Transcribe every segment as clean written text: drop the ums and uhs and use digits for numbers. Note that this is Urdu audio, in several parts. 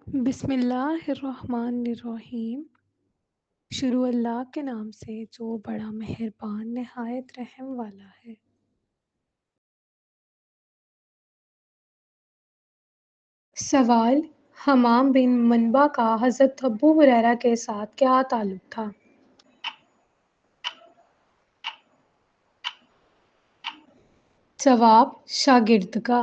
بسم اللہ الرحمن الرحیم۔ شروع اللہ کے نام سے جو بڑا مہربان نہایت رحم والا ہے۔ سوال: حمام بن منبع کا حضرت ابو ہریرہ کے ساتھ کیا تعلق تھا؟ جواب: شاگرد کا۔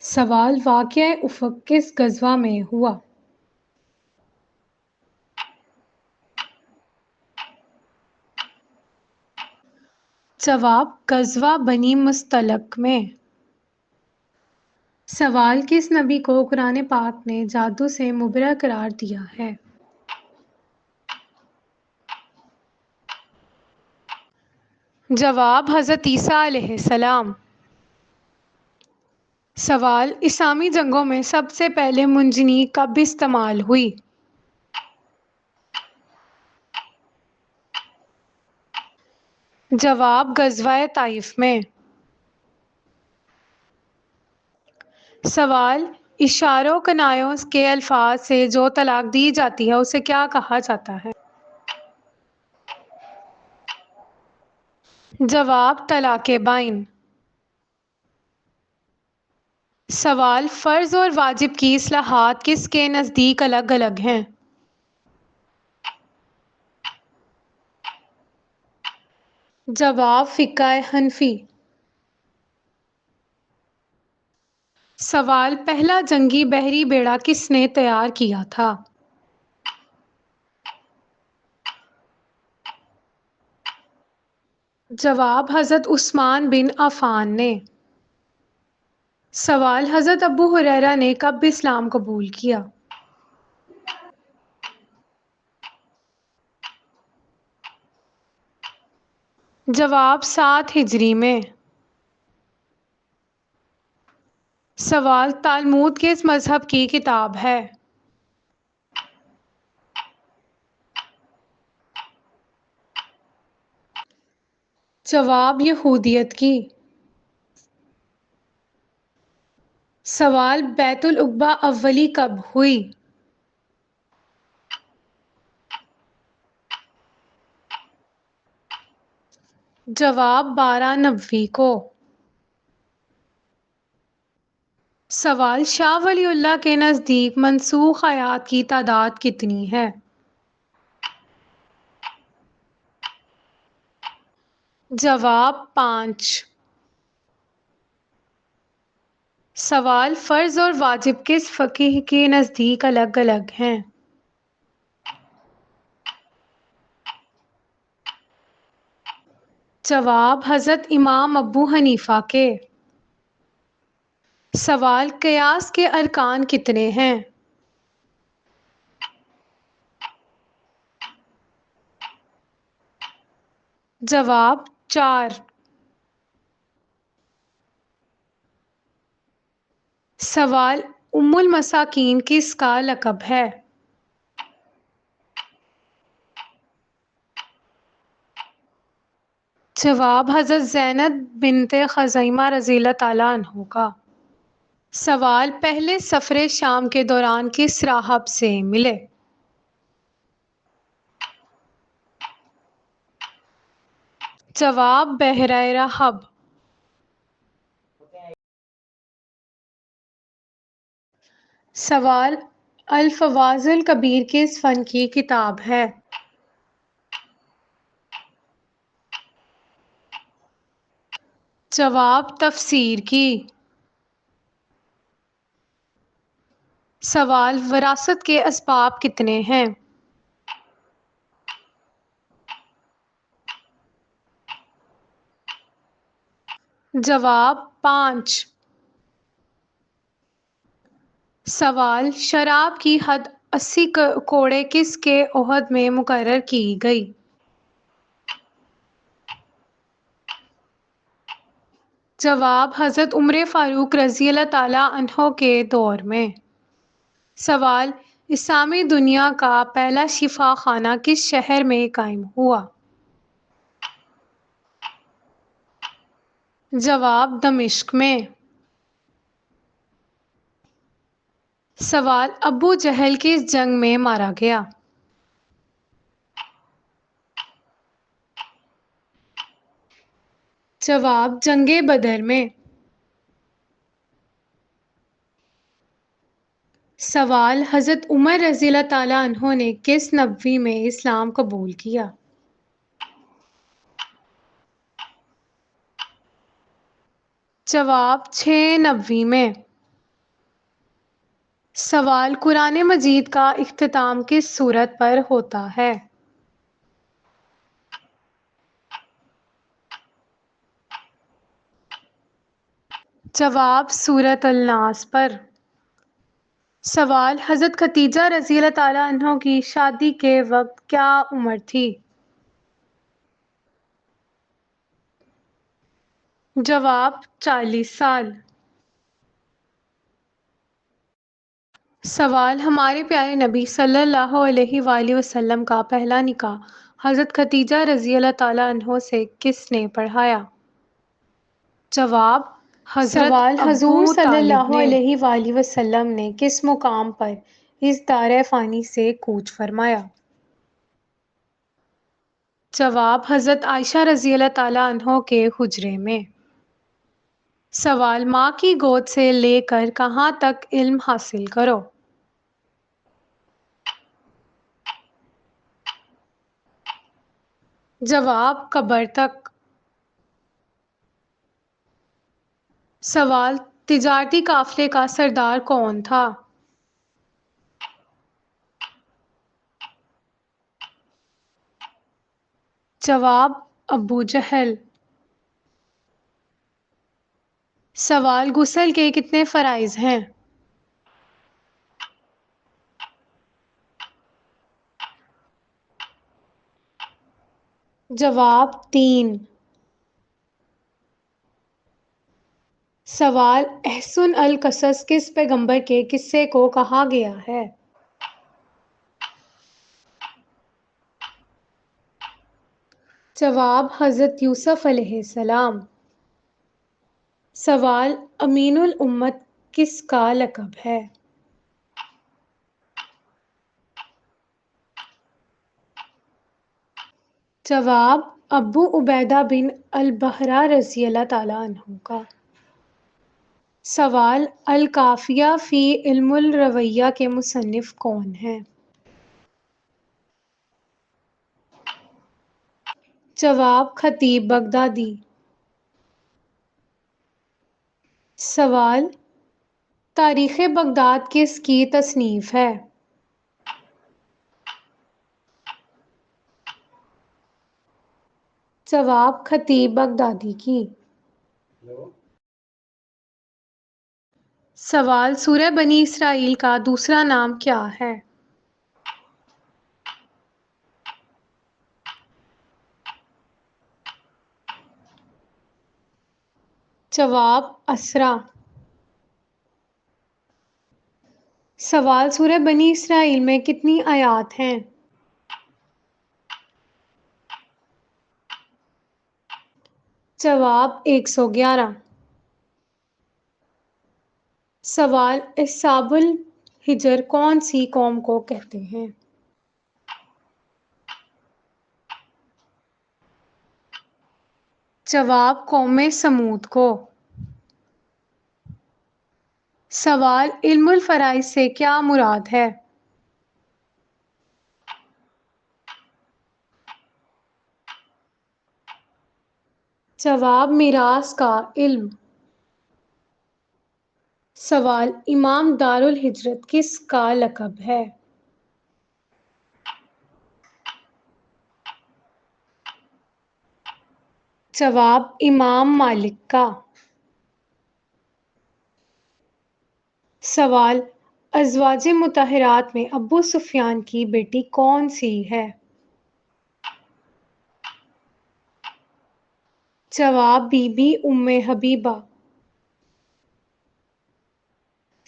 سوال: واقعہ افق کس غزوہ میں ہوا؟ جواب: غزوہ بنی مصطلق میں۔ سوال: کس نبی کو قرآن پاک نے جادو سے مبرا قرار دیا ہے؟ جواب: حضرت عیسیٰ علیہ السلام۔ سوال: اسلامی جنگوں میں سب سے پہلے منجنیق کب استعمال ہوئی؟ جواب: غزوہ طائف میں۔ سوال: اشاروں کنایوں کے الفاظ سے جو طلاق دی جاتی ہے اسے کیا کہا جاتا ہے؟ جواب: طلاق بائن۔ سوال: فرض اور واجب کی اصطلاحات کس کے نزدیک الگ الگ ہیں؟ جواب: فقہ حنفی۔ سوال: پہلا جنگی بحری بیڑا کس نے تیار کیا تھا؟ جواب: حضرت عثمان بن عفان نے۔ سوال: حضرت ابو ہریرہ نے کب اسلام قبول کیا؟ جواب: 7 ہجری میں۔ سوال: تالمود کس مذہب کی کتاب ہے؟ جواب: یہودیت کی۔ سوال: بیت العقبہ اولی کب ہوئی؟ جواب: 12 نوی کو۔ سوال: شاہ ولی اللہ کے نزدیک منسوخ آیات کی تعداد کتنی ہے؟ جواب: 5۔ سوال: فرض اور واجب کس فقیہ کے نزدیک الگ الگ ہیں؟ جواب: حضرت امام ابو حنیفہ کے۔ سوال: قیاس کے ارکان کتنے ہیں؟ جواب: 4۔ سوال: ام المساکین کس کا لقب ہے؟ جواب: حضرت زینب بنت خزیمہ رضی اللہ تعالیٰ عنہ کا۔ سوال: پہلے سفر شام کے دوران کس راہب سے ملے؟ جواب: بحیرہ رحب۔ سوال: الفواز الکبیر کس فن کی کتاب ہے؟ جواب: تفسیر کی۔ سوال: وراثت کے اسباب کتنے ہیں؟ جواب: 5۔ سوال: شراب کی حد 80 کوڑے کس کے عہد میں مقرر کی گئی؟ جواب: حضرت عمر فاروق رضی اللہ تعالیٰ عنہ کے دور میں۔ سوال: اسلامی دنیا کا پہلا شفا خانہ کس شہر میں قائم ہوا؟ جواب: دمشق میں۔ سوال: ابو جہل کس جنگ میں مارا گیا؟ جواب: جنگ بدر میں۔ سوال: حضرت عمر رضی اللہ تعالیٰ عنہ نے کس نبوی میں اسلام قبول کیا؟ جواب: 6 نبوی میں۔ سوال: قرآن مجید کا اختتام کس سورت پر ہوتا ہے؟ جواب: سورۃ الناس پر۔ سوال: حضرت خدیجہ رضی اللہ تعالیٰ عنہ کی شادی کے وقت کیا عمر تھی؟ جواب: 40 سال۔ سوال: ہمارے پیارے نبی صلی اللہ علیہ وآلہ وسلم کا پہلا نکاح حضرت خدیجہ رضی اللہ تعالیٰ عنہ سے کس نے پڑھایا؟ جواب: حضرت حضور صلی اللہ علیہ وآلہ وسلم نے کس مقام پر اس دار فانی سے کوچ فرمایا؟ جواب: حضرت عائشہ رضی اللہ تعالیٰ عنہ کے حجرے میں۔ سوال: ماں کی گود سے لے کر کہاں تک علم حاصل کرو؟ جواب: قبر تک۔ سوال: تجارتی قافلے کا سردار کون تھا؟ جواب: ابو جہل۔ سوال: غسل کے کتنے فرائض ہیں؟ جواب: 3۔ سوال: احسن القصص کس پیغمبر کے قصے کو کہا گیا ہے؟ جواب: حضرت یوسف علیہ السلام۔ سوال: امین الامت کس کا لقب ہے؟ جواب: ابو عبیدہ بن الجراح رضی اللہ تعالیٰ عنہ کا۔ سوال: الکافیہ فی علم الرویہ کے مصنف کون ہیں؟ جواب: خطیب بغدادی۔ سوال: تاریخ بغداد کس کی تصنیف ہے؟ جواب: خطیب بغدادی کی۔ سوال: سورہ بنی اسرائیل کا دوسرا نام کیا ہے؟ جواب: اسریٰ۔ سوال: سورہ بنی اسرائیل میں کتنی آیات ہیں؟ جواب: 111۔ سوال: اصحاب الحجر کون سی قوم کو کہتے ہیں؟ جواب: قوم سمود کو۔ سوال: علم الفرائض سے کیا مراد ہے؟ جواب: میراث کا علم۔ سوال: امام دار الہجرت کس کا لقب ہے؟ جواب: امام مالک کا۔ سوال: ازواج مطہرات میں ابو سفیان کی بیٹی کون سی ہے؟ جواب: بی بی ام حبیبہ۔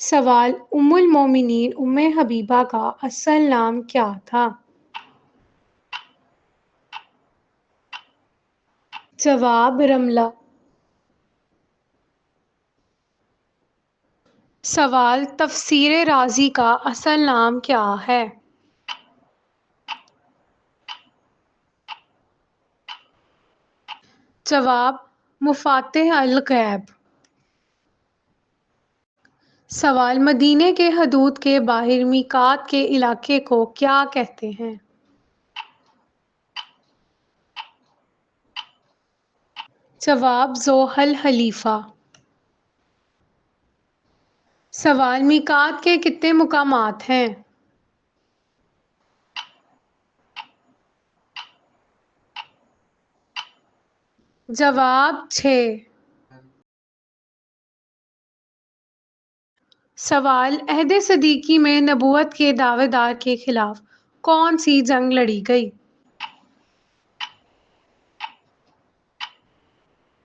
سوال: ام المومنین ام حبیبہ کا اصل نام کیا تھا؟ جواب: رملہ۔ سوال: تفسیر رازی کا اصل نام کیا ہے؟ جواب: مفاتیح الغیب۔ سوال: مدینے کے حدود کے باہر میقات کے علاقے کو کیا کہتے ہیں؟ جواب: ذو الحلیفہ۔ سوال: میقات کے کتنے مقامات ہیں؟ جواب: 6۔ سوال: عہد صدیقی میں نبوت کے دعوے دار کے خلاف کون سی جنگ لڑی گئی؟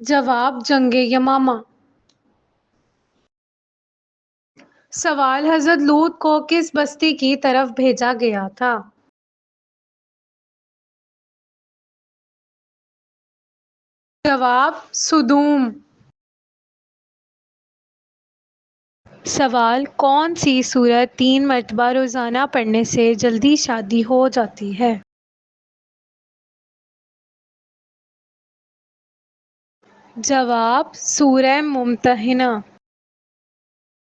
جواب: جنگ یمامہ۔ سوال: حضرت لوط کو کس بستی کی طرف بھیجا گیا تھا؟ جواب: سدوم۔ سوال: کون سی سورت 3 مرتبہ روزانہ پڑھنے سے جلدی شادی ہو جاتی ہے؟ جواب: سورہ ممتحنہ۔